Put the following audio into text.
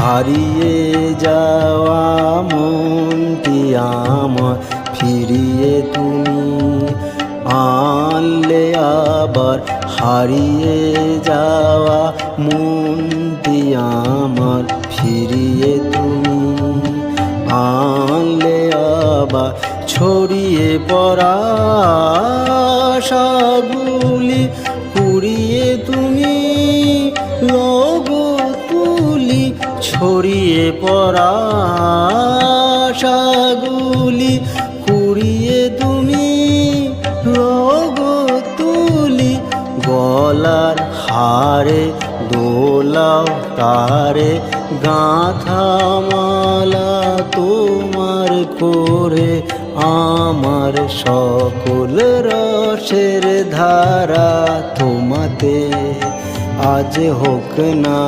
হারিয়ে যাওয়া মনটি আমার ফিরিয়ে তুমি আনলে আবার। হারিয়ে যাওয়া মনটি আমার ফিরিয়ে তুমি আনলে আবার। ছড়িয়ে পড়া আশাগুলি কুড়িয়ে তুমি লগো তুলি। ছড়িয়ে পড়া আশাগুলি কুড়িয়ে তুমি লগো তুলি। গলার হারে দোলাও তারে গাঁথা মালা তোমার করে আমার সকল রসের ধারা তোমাতে আজ হোক না।